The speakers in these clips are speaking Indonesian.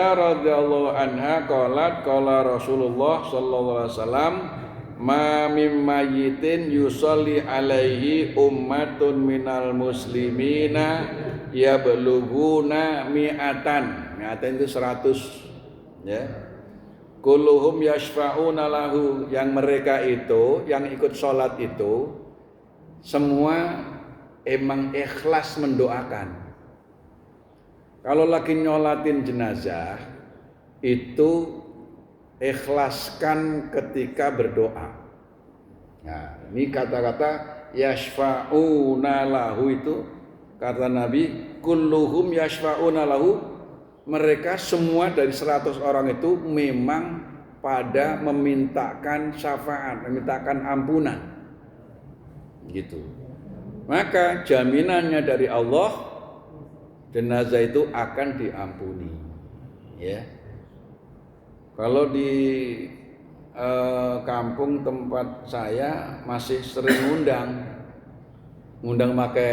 Aisyah radhiyallahu anha qalat qala Rasulullah sallallahu alaihi wasallam ma mim mayyitin yusalli alaihi ummatun minal muslimina yablughuna mi'atan itu 100 ya. Kulluhum yashfa'una lahu, yang mereka itu yang ikut sholat itu semua emang ikhlas mendoakan. Kalau lagi nyolatin jenazah itu ikhlaskan ketika berdoa. Nah, ini kata-kata yashfa'una lahu itu kata Nabi, kulluhum yashfa'una lahu, mereka semua dari 100 orang itu memang pada memintakan syafaat, memintakan ampunan. Gitu. Maka jaminannya dari Allah, jenazah itu akan diampuni. Ya. Kalau di kampung tempat saya masih sering ngundang pakai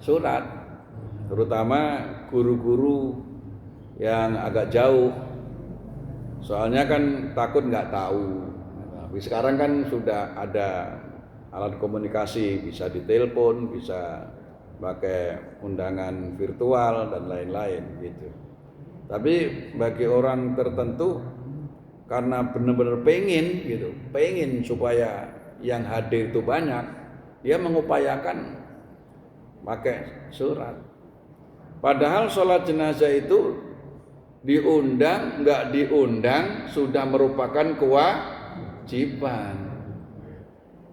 surat, terutama guru-guru yang agak jauh. Soalnya kan takut nggak tahu. Tapi sekarang kan sudah ada alat komunikasi, bisa ditelepon, bisa pakai undangan virtual dan lain-lain gitu. Tapi bagi orang tertentu karena benar-benar pengen supaya yang hadir itu banyak, dia mengupayakan pakai surat. Padahal sholat jenazah itu diundang, nggak diundang sudah merupakan kewajiban.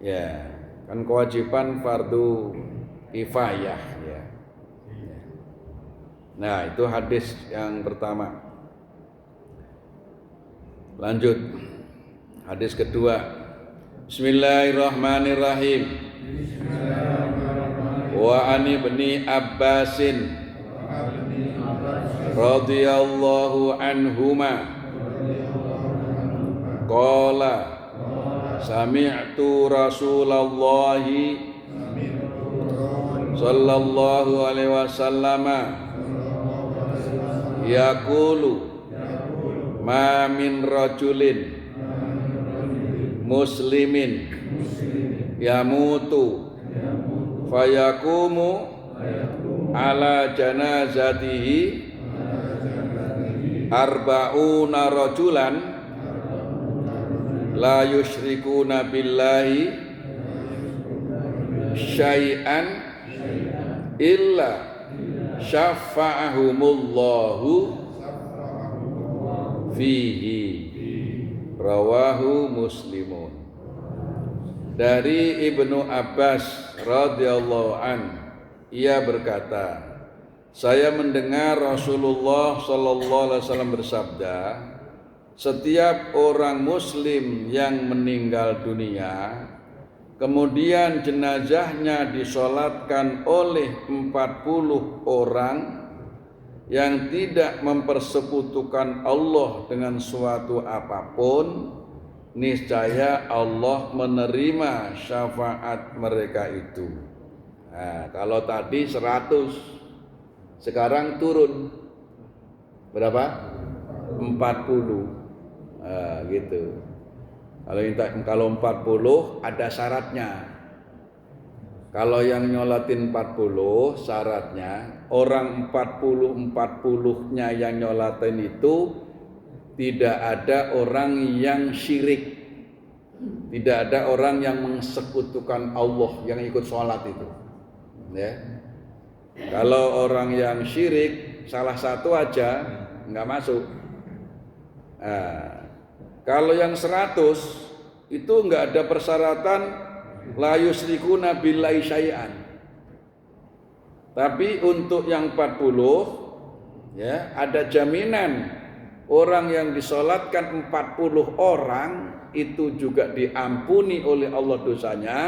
Ya, kan kewajiban fardu kifayah ya. Nah, itu hadis yang pertama. Lanjut. Hadis kedua. Bismillahirrahmanirrahim. Wa ani ibni Abbasin radhiyallahu anhuma qala sami'tu Rasulullah sallallahu alaihi wasallam yaqulu ma min rajulin muslimin yamutu fayakumu ala janazatihi arba'una rajulan la yusyrikuna billahi syai'an illa syafa'ahumullahu fihi, rawahu Muslimun. Dari Ibnu Abbas radhiyallahu an, ia berkata, saya mendengar Rasulullah sallallahu alaihi wasallam bersabda, setiap orang muslim yang meninggal dunia kemudian jenazahnya disolatkan oleh 40 orang yang tidak mempersekutukan Allah dengan suatu apapun, niscaya Allah menerima syafaat mereka itu. Nah, kalau tadi 100, sekarang turun berapa? 40. Gitu. Kalau 40 ada syaratnya. Kalau yang nyolatin 40 syaratnya orang 40-nya yang nyolatin itu tidak ada orang yang syirik, tidak ada orang yang mensekutukan Allah yang ikut sholat itu. Ya. Kalau orang yang syirik salah satu aja nggak masuk. Kalau yang 100 itu nggak ada persyaratan la yusyrikuna billahi syai'an. Tapi untuk yang 40 ya ada jaminan orang yang disolatkan 40 orang itu juga diampuni oleh Allah dosanya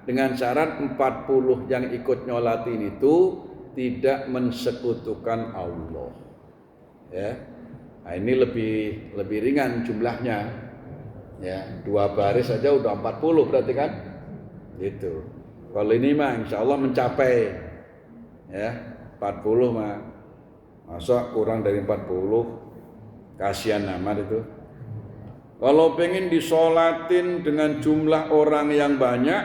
dengan syarat 40 yang ikut nyolatin itu tidak mensekutukan Allah. Ya. Nah, ini lebih ringan jumlahnya. Ya, 2 baris saja udah 40 berarti kan? Gitu. Kalau ini mah insya Allah mencapai ya 40 mah Masa kurang dari 40? Kasihan amat itu. Kalau pengen disolatin dengan jumlah orang yang banyak,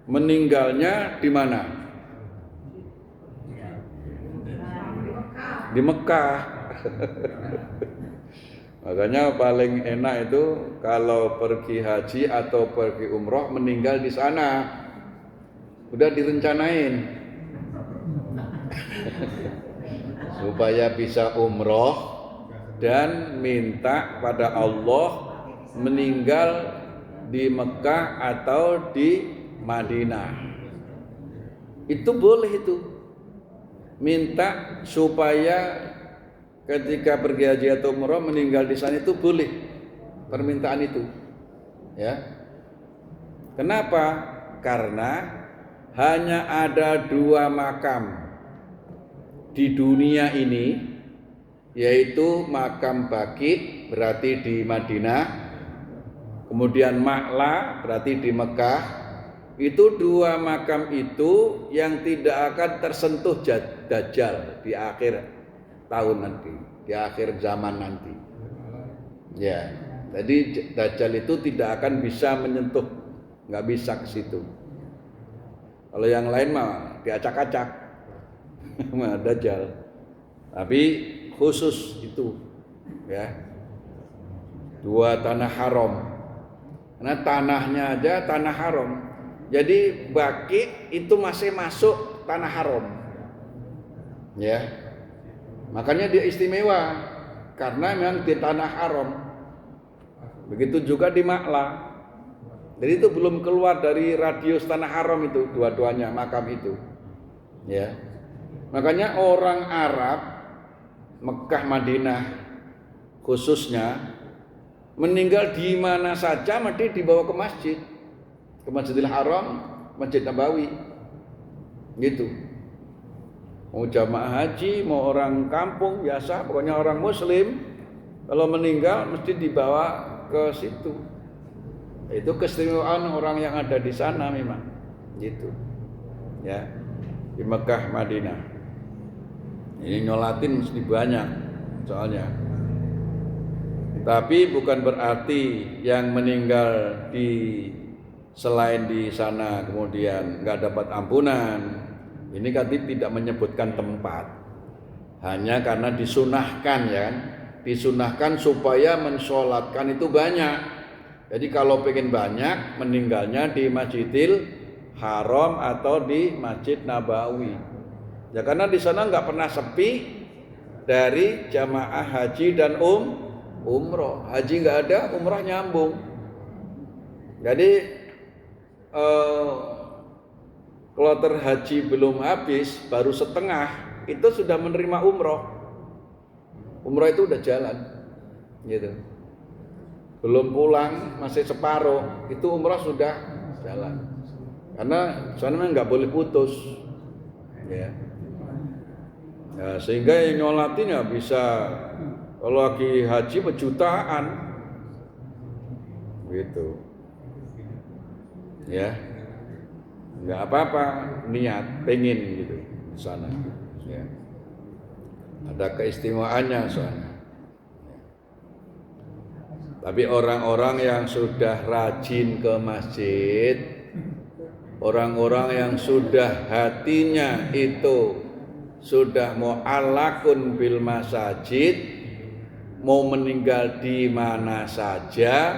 meninggalnya di mana? Di Mekah. Makanya paling enak itu kalau pergi haji atau pergi umroh meninggal di sana. Udah direncanain. Supaya bisa umroh dan minta pada Allah meninggal di Mekah atau di Madinah. Itu boleh itu. Minta supaya ketika pergi haji atau umroh meninggal di sana itu boleh, permintaan itu, ya. Kenapa? Karena hanya ada 2 makam di dunia ini, yaitu makam Baqi berarti di Madinah, kemudian Ma'la berarti di Mekah. Itu 2 makam itu yang tidak akan tersentuh Dajjal di akhir tahun nanti, di akhir zaman nanti. Ya, jadi Dajjal itu tidak akan bisa menyentuh, nggak bisa ke situ. Kalau yang lain mah diacak-acak, Dajjal. Tapi khusus itu, ya, 2 tanah haram. Karena tanahnya aja tanah haram. Jadi Baqi itu masih masuk tanah haram, ya. Makanya dia istimewa karena memang di tanah haram. Begitu juga di Ma'la. Jadi itu belum keluar dari radius tanah haram itu, dua-duanya makam itu. Ya. Makanya orang Arab Mekah Madinah khususnya meninggal di mana saja mesti dibawa ke masjid. Ke Masjidil Haram, Masjid Nabawi. Gitu. Mau jamaah haji, mau orang kampung biasa, pokoknya orang muslim kalau meninggal mesti dibawa ke situ. Itu keistimewaan orang yang ada di sana memang. Gitu. Ya. Di Mekah Madinah. Ini nyolatin mesti banyak soalnya. Tapi bukan berarti yang meninggal di selain di sana kemudian nggak dapat ampunan. Ini kan tidak menyebutkan tempat, hanya karena disunahkan, ya, disunahkan supaya mensolatkan itu banyak. Jadi kalau pengen banyak, meninggalnya di Masjidil Haram atau di Masjid Nabawi. Ya karena di sana nggak pernah sepi dari jamaah haji dan umroh. Haji nggak ada, umroh nyambung. Jadi kloter haji belum habis, baru setengah itu sudah menerima umroh. Umroh itu udah jalan, gitu. Belum pulang, masih separuh, itu umroh sudah jalan. Karena sana nggak boleh putus, ya. Ya, sehingga yang nyolatin ya bisa kalau lagi haji berjutaan, gitu. Ya. Nggak apa-apa, niat, pengen gitu di sana. Ya. Ada keistimewaannya soalnya. Tapi orang-orang yang sudah rajin ke masjid, orang-orang yang sudah hatinya itu sudah mu'allakun bil masajid, mau meninggal di mana saja,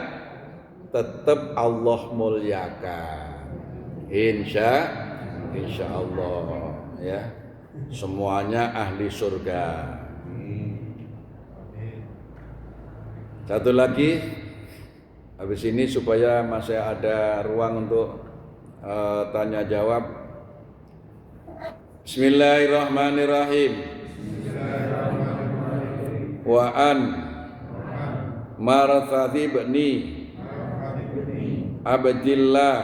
tetap Allah muliakan. Insya Allah, ya, semuanya ahli surga. Satu lagi, habis ini supaya masih ada ruang untuk tanya jawab. Bismillahirrahmanirrahim. Wa an Marathati bni Abdillah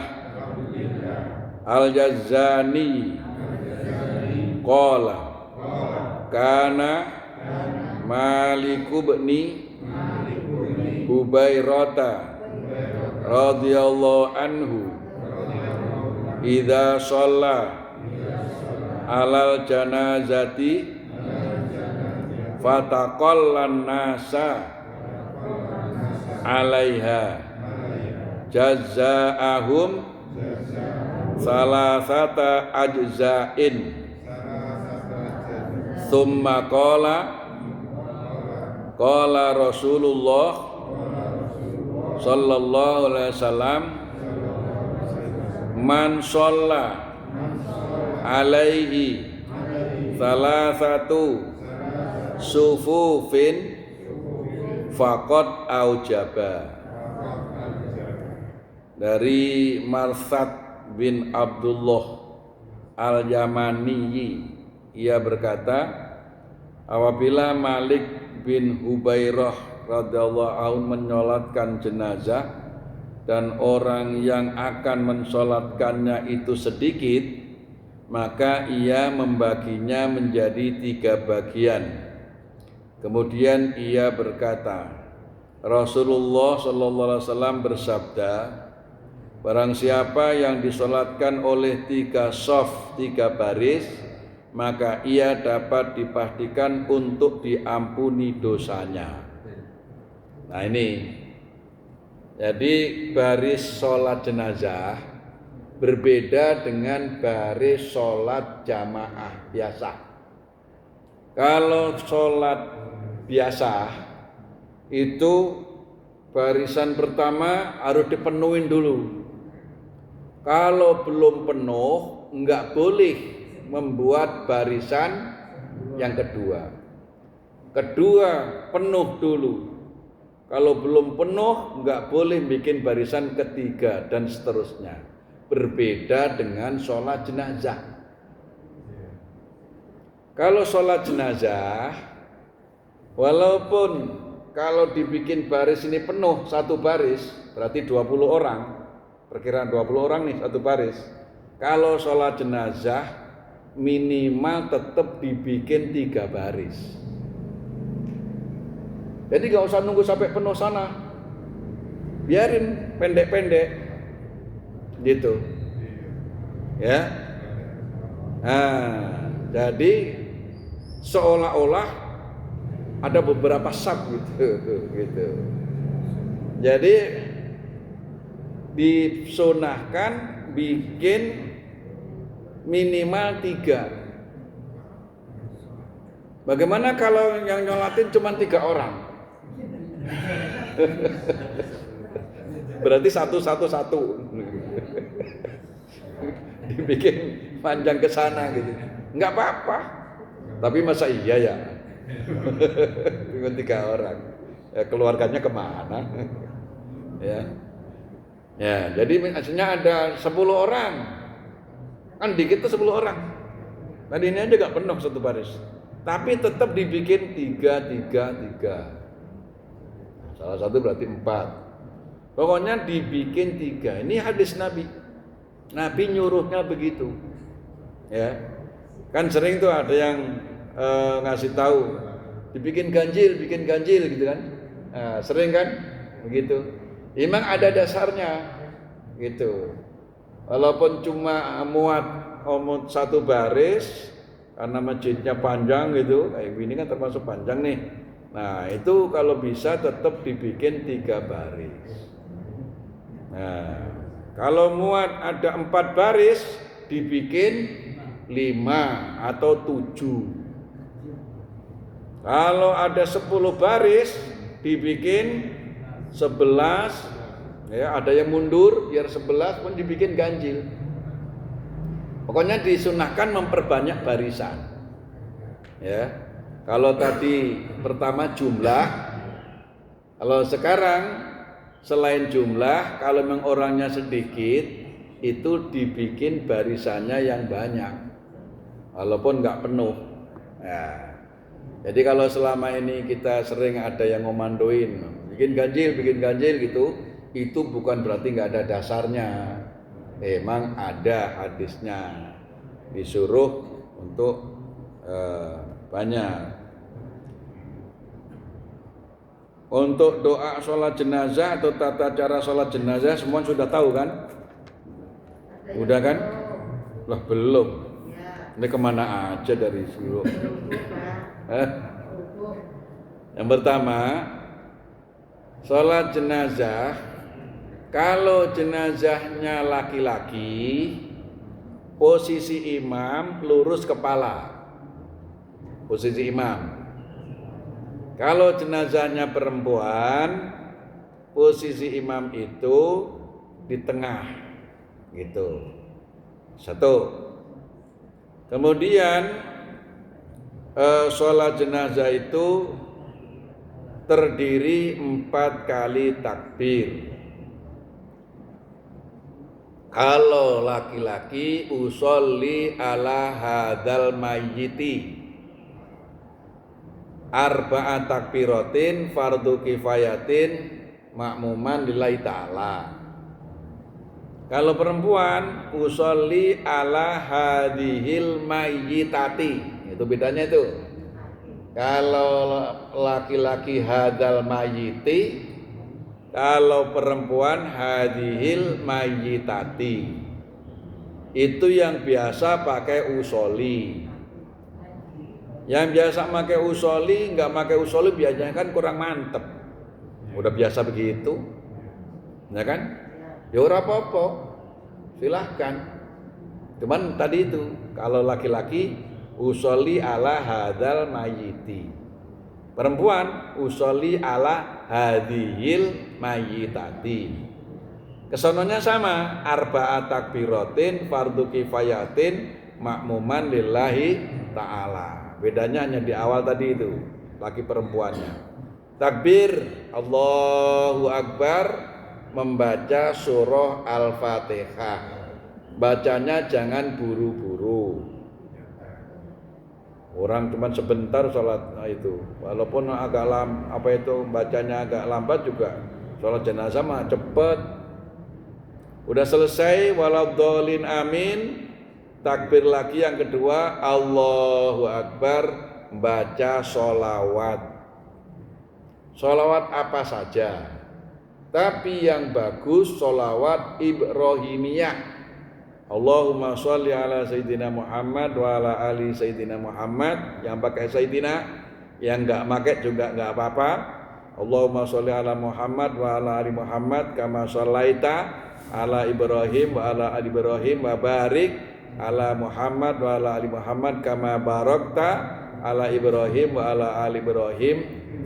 Al-Jazani qala kana Maliku bni Hubairata radhiyallahu anhu idza shalla alal janazati fataqallan nasa alaiha jazaa'ahum salasata ajza'in thumma qala Rasulullah sallallahu alaihi wasallam man shalla alaihi salasatu sufufin faqad aujaba. Dari Marsad bin Abdullah Al-Yamani, ia berkata, apabila Malik bin Hubairah radhiyallahu anhu menyolatkan jenazah dan orang yang akan mensolatkannya itu sedikit, maka ia membaginya menjadi 3 bagian. Kemudian ia berkata, Rasulullah sallallahu alaihi wasallam bersabda, barang siapa yang disolatkan oleh 3 shaf, 3 baris, maka ia dapat dipastikan untuk diampuni dosanya. Nah ini, jadi baris sholat jenazah berbeda dengan baris sholat jamaah biasa. Kalau sholat biasa itu barisan pertama harus dipenuhin dulu. Kalau belum penuh, enggak boleh membuat barisan yang kedua. Kedua penuh dulu. Kalau belum penuh, enggak boleh bikin barisan ketiga dan seterusnya. Berbeda dengan sholat jenazah. Kalau sholat jenazah, walaupun kalau dibikin baris ini penuh, 1 baris, berarti 20 orang. Perkiraan 20 orang nih 1 baris. Kalau sholat jenazah minimal tetap dibikin 3 baris. Jadi gak usah nunggu sampai penuh sana, biarin pendek-pendek gitu ya. Nah, jadi seolah-olah ada beberapa sab gitu. Jadi disunahkan bikin minimal 3. Bagaimana kalau yang nyolatin cuma 3 orang? Berarti satu. Dibikin panjang ke sana gitu. Enggak apa-apa. Tapi masa iya ya? Cuma 3 orang. Ya, keluarganya kemana? Ya, jadi hasilnya ada 10 orang. Kan dikit tuh 10 orang. Tadi ini aja gak penuh 1 baris. Tapi tetap dibikin 3. Salah satu berarti 4. Pokoknya dibikin 3. Ini hadis Nabi. Nabi nyuruhnya begitu. Ya. Kan sering tuh ada yang ngasih tahu dibikin ganjil gitu kan. Nah, sering kan begitu. Memang ada dasarnya gitu. Walaupun cuma muat 1 baris karena masjidnya panjang gitu, kayak gini kan termasuk panjang nih. Nah, itu kalau bisa tetap dibikin 3 baris. Nah, kalau muat ada 4 baris dibikin 5 atau 7. Kalau ada 10 baris dibikin 11, ya, ada yang mundur biar 11 pun dibikin ganjil. Pokoknya disunahkan memperbanyak barisan. Ya. Kalau tadi pertama jumlah, kalau sekarang selain jumlah, kalau memang orangnya sedikit, itu dibikin barisannya yang banyak, walaupun nggak penuh. Ya. Jadi kalau selama ini kita sering ada yang ngomandoin, bikin ganjil gitu, itu bukan berarti nggak ada dasarnya. Memang ada hadisnya, disuruh untuk banyak. Untuk doa sholat jenazah atau tata cara sholat jenazah semua sudah tahu kan? Udah kan? Lah belum. Ini kemana aja dari dulu? Yang pertama, sholat jenazah, kalau jenazahnya laki-laki, posisi imam lurus kepala. Posisi imam. Kalau jenazahnya perempuan, posisi imam itu di tengah. Gitu. Satu. Kemudian sholat jenazah itu terdiri 4 kali takbir. Kalau laki-laki usolli ala hadal mayyiti arba'at takbiratin fardu kifayatin makmuman lillahi ta'ala. Kalau perempuan usolli ala hadhil mayyitati, itu bedanya itu. Kalau laki-laki hadal mayyiti, kalau perempuan hadhil mayyitati. Itu yang biasa pakai usoli. Yang biasa pakai usoli, enggak pakai usoli biasanya kan kurang mantep. Udah biasa begitu. Ya kan? Ya ora apa-apa. Silahkan. Cuman tadi itu, kalau laki-laki usolli ala hadal mayyiti, perempuan usolli ala hadhil mayyitati. Kesononya sama, arba'at takbiratin fardu kifayatin makmuman lillahi ta'ala. Bedanya hanya di awal tadi itu, laki perempuannya. Takbir Allahu Akbar, membaca surah Al-Fatihah. Bacanya jangan buru-buru. Orang cuma sebentar sholat itu, walaupun agak bacanya agak lambat juga. Sholat jenazah mah cepet. Udah selesai, waladhdallin amin. Takbir lagi yang kedua, Allahu Akbar, baca sholawat. Sholawat apa saja, tapi yang bagus sholawat Ibrahimiyah. Allahumma sholli ala Sayyidina Muhammad wa ala ali Sayyidina Muhammad. Yang pakai Sayyidina, yang enggak pakai juga enggak apa-apa. Allahumma sholli ala Muhammad wa ala ali Muhammad kama shallaita ala Ibrahim wa ala ali Ibrahim wa barik ala Muhammad wa ala ali Muhammad kama barakta ala Ibrahim wa ala ali Ibrahim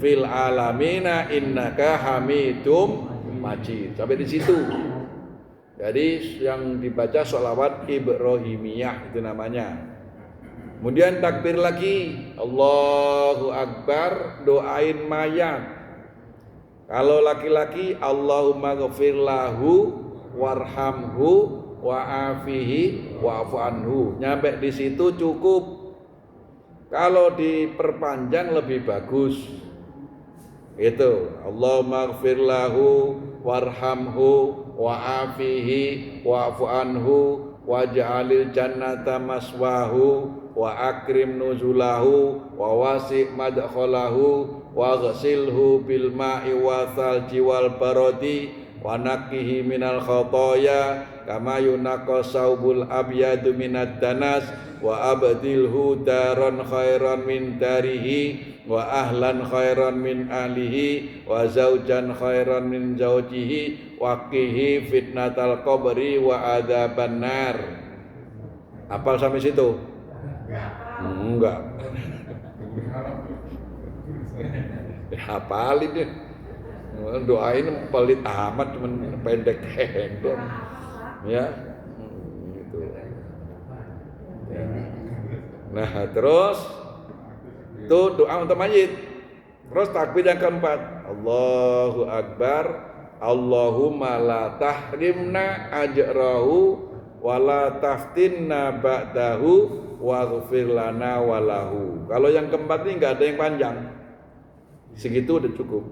fil alamina innaka hamidum majid. Sampai di situ. Jadi yang dibaca sholawat Ibrahimiyah itu namanya. Kemudian takbir lagi, Allahu Akbar, doain mayat. Kalau laki-laki, Allahumma ghafir lahu warhamhu wa'afihi wa'fu anhu. Nyampe di situ cukup. Kalau diperpanjang lebih bagus. Itu, Allahumma ghafir lahu warhamhu wa'afihi wa'fu anhu waj'alil jannata maswahu wa akrim nuzulahu wa wasi' madkhalahu wa ghsilhu bil ma'i wa thalji wal baradi wa naqihi minal khotoya kama yunaqqa saubul abyadu minad danas wa abdilhu daron khairan min darihi wa ahlan khairan min ahlihi wa zaujan khairan min zaujihi wa qihi fitnatal qabri wa adzaban nar. Hafal sampai situ? Enggak. Hafalin deh. Doain pelit amat, cuman pendek-pendek. Ya. Gitu. Ya. Nah, terus itu doa untuk mayit. Terus takbir yang keempat, Allahu Akbar, Allahumma la tahrimna ajrahu wa la taftinna ba'dahu waghfir lana walahu. Kalau yang keempat ini enggak ada yang panjang. Segitu udah cukup.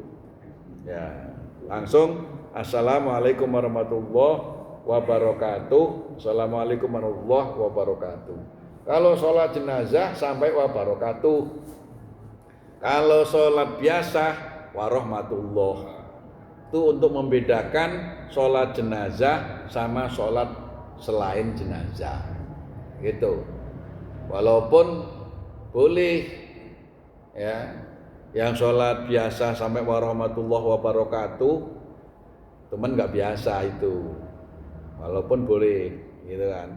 Ya, langsung assalamualaikum warahmatullahi wabarakatuh. Assalamualaikum warahmatullahi wabarakatuh. Kalau sholat jenazah sampai wabarakatuh. Kalau sholat biasa warahmatullah. Itu untuk membedakan sholat jenazah sama sholat selain jenazah. Gitu. Walaupun boleh ya Yang sholat biasa sampai warahmatullahi wabarakatuh, teman nggak biasa itu, walaupun boleh, gitu kan.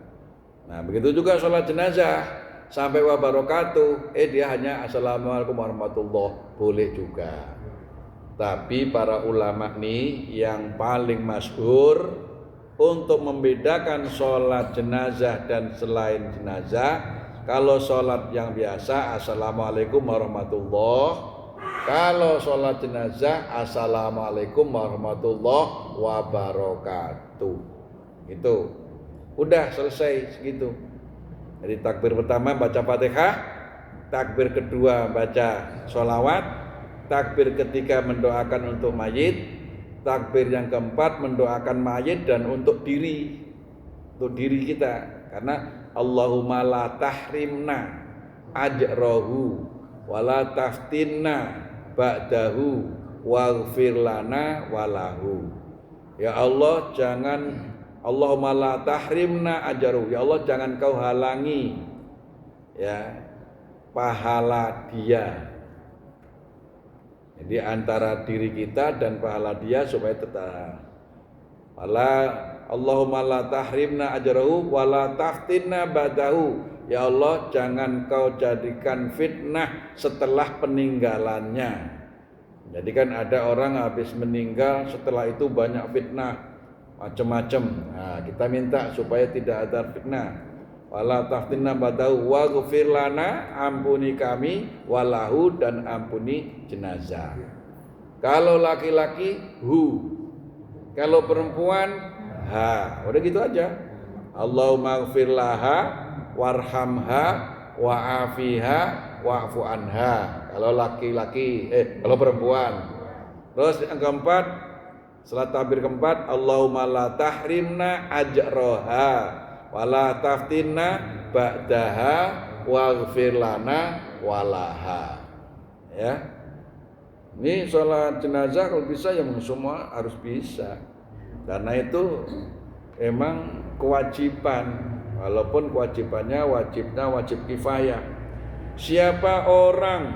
Nah begitu juga sholat jenazah sampai wabarakatuh, dia hanya assalamualaikum warahmatullahi, boleh juga. Tapi para ulama nih yang paling masyhur untuk membedakan sholat jenazah dan selain jenazah, kalau sholat yang biasa assalamualaikum warahmatullahi, kalau sholat jenazah assalamualaikum warahmatullahi wabarakatuh. Itu udah selesai segitu. Jadi takbir pertama baca Fatihah, takbir kedua baca sholawat, takbir ketiga mendoakan untuk mayit, takbir yang keempat mendoakan mayit dan untuk diri kita, karena Allahumma la tahrimna ajrahu wala taftinna ba'dahu waghfir lana walahu. Ya Allah, jangan, Allahumma la tahrimna ajrahu, ya Allah jangan kau halangi ya pahala dia. Jadi antara diri kita dan pahala dia supaya tetap. Allahumma la tahrimna ajrahu wa la taftinna ba'dahu. Ya Allah, jangan kau jadikan fitnah setelah peninggalannya. Jadi kan ada orang habis meninggal, setelah itu banyak fitnah macam-macam. Nah, kita minta supaya tidak ada fitnah. Wala taftinna ba'dahu waghfir lana, ampuni kami, walahu, dan ampuni jenazah. Kalau laki-laki hu, kalau perempuan ha. Udah gitu aja. Allahumma ighfir laha warhamha wa'afiha wa'fu anha. Kalau laki-laki, kalau perempuan. Terus yang keempat, setelah takbir keempat, Allahumma la tahrimna ajraha wala taftinna ba'daha waghfir lana walaha. Ya. Ini sholat jenazah kalau bisa yang semua harus bisa. Karena itu emang kewajiban. Walaupun kewajibannya wajib kifayah. Siapa orang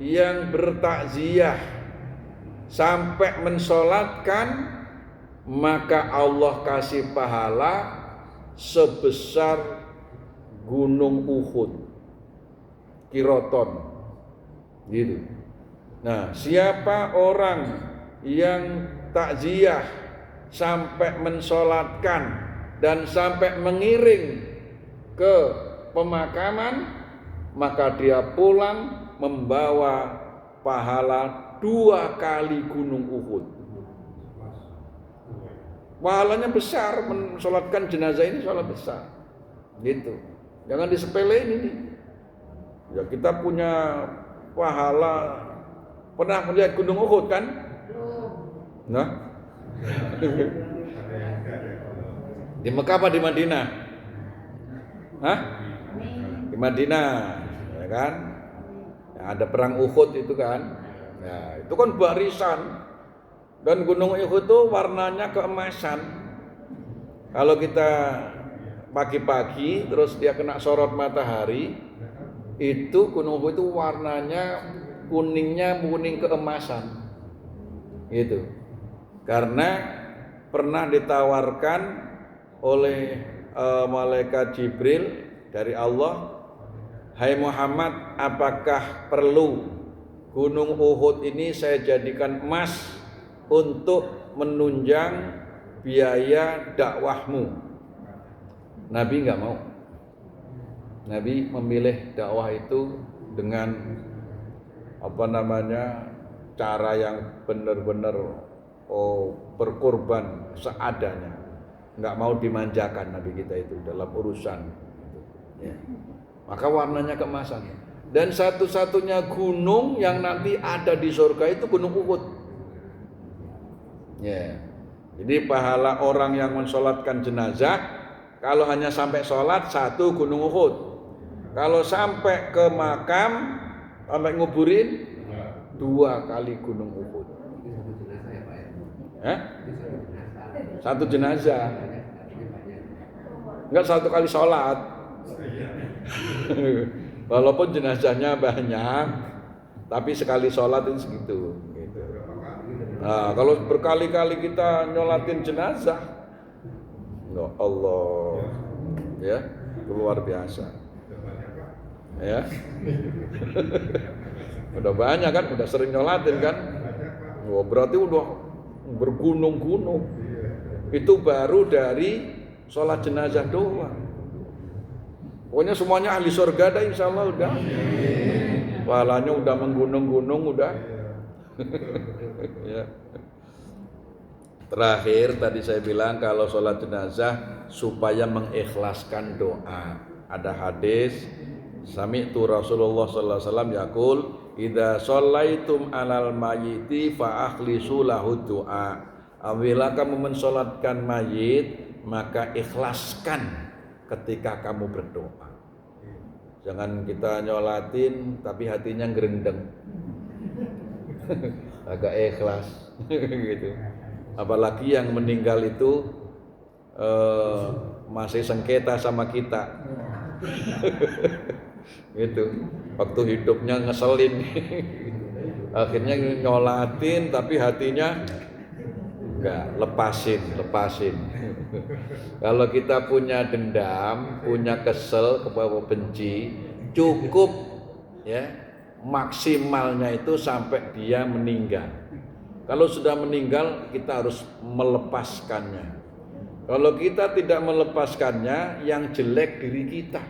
yang bertakziah sampai mensolatkan, maka Allah kasih pahala sebesar gunung Uhud, Kiraton, gitu. Nah, siapa orang yang takziah sampai mensolatkan dan sampai mengiring ke pemakaman, maka dia pulang membawa pahala 2 kali gunung Uhud. Pahalanya besar, mensolatkan jenazah ini sholat besar, gitu. Jangan disepelein ini. Ya kita punya pahala. Pernah melihat gunung Uhud kan? Nah, di Mekah apa di Madinah? Hah? Di Madinah, ya kan? Yang ada perang Uhud itu kan? Ya, itu kan barisan. Dan gunung Uhud itu warnanya keemasan. Kalau kita pagi-pagi terus dia kena sorot matahari, itu gunung Uhud itu warnanya kuning keemasan. Gitu. Karena pernah ditawarkan oleh malaikat Jibril dari Allah, "Hai Muhammad, apakah perlu gunung Uhud ini saya jadikan emas untuk menunjang biaya dakwahmu?" Nabi enggak mau. Nabi memilih dakwah itu dengan cara yang benar-benar berkorban seadanya. Enggak mau dimanjakan Nabi kita itu dalam urusan ya. Maka warnanya keemasan. Dan satu-satunya gunung yang nanti ada di surga itu gunung Uhud ya. Jadi pahala orang yang mensolatkan jenazah, kalau hanya sampai sholat 1 gunung Uhud, kalau sampai ke makam sampai nguburin 2 kali gunung Uhud. 1 jenazah. Enggak 1 kali sholat. Walaupun jenazahnya banyak, Tapi sekali sholat itu segitu. Gitu. Nah, kalau berkali-kali kita nyolatin jenazah, ya Allah, ya luar biasa. Ya, udah banyak kan, udah sering nyolatin kan. Oh, berarti udah bergunung-gunung. Itu baru dari sholat jenazah doang. Pokoknya semuanya ahli surga dah, insya Allah udah. Pahalanya udah menggunung-gunung udah. Ya. Terakhir tadi saya bilang kalau sholat jenazah supaya mengikhlaskan doa. Ada hadis, sami'tu Rasulullah sallallahu alaihi wasallam yaqul, "Idza shallaitum 'alal mayyiti fa akhlisu lahu du'a." Apabila kamu mensolatkan mayit, maka ikhlaskan ketika kamu berdoa. Jangan kita nyolatin tapi hatinya gerendeng. Agak ikhlas gitu. Apalagi yang meninggal itu masih sengketa sama kita. Gitu. Waktu hidupnya ngeselin. Akhirnya nyolatin tapi hatinya enggak, lepasin. Kalau kita punya dendam, punya kesel, kebawa benci, cukup ya maksimalnya itu sampai dia meninggal. Kalau sudah meninggal, kita harus melepaskannya. Kalau kita tidak melepaskannya, yang jelek diri kita.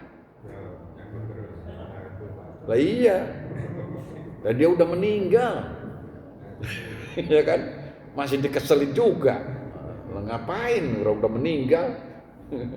Lah iya, dan dia udah meninggal, ya kan? Masih dikeselin juga. Ngapain orang udah meninggal?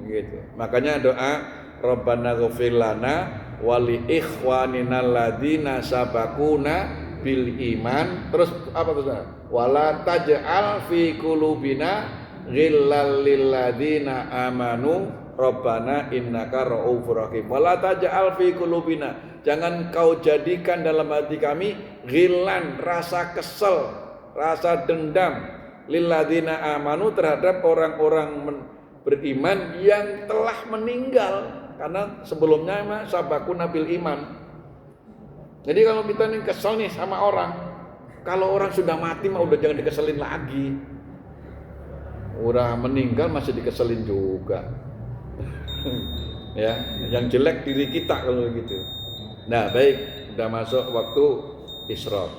Gitu. Makanya doa Rabbana ghfir lana wa li ikhwanina alladzina sabaquna bil iman. Terus apa tuh? Wala taj'al fi qulubina ghillal lil ladzina amanu Rabbana innaka ra'ufur rahim. Wala taj'al fi qulubina. Jangan kau jadikan dalam hati kami ghillan, rasa kesel, rasa dendam lilladzina amanu terhadap orang-orang beriman yang telah meninggal, karena sebelumnya mah sabaquna bil iman. Jadi kalau kita nih kesel nih sama orang, kalau orang sudah mati mah udah jangan dikeselin lagi. Udah meninggal masih dikeselin juga. Ya, yang jelek diri kita kalau gitu. Nah, baik, udah masuk waktu isyraq.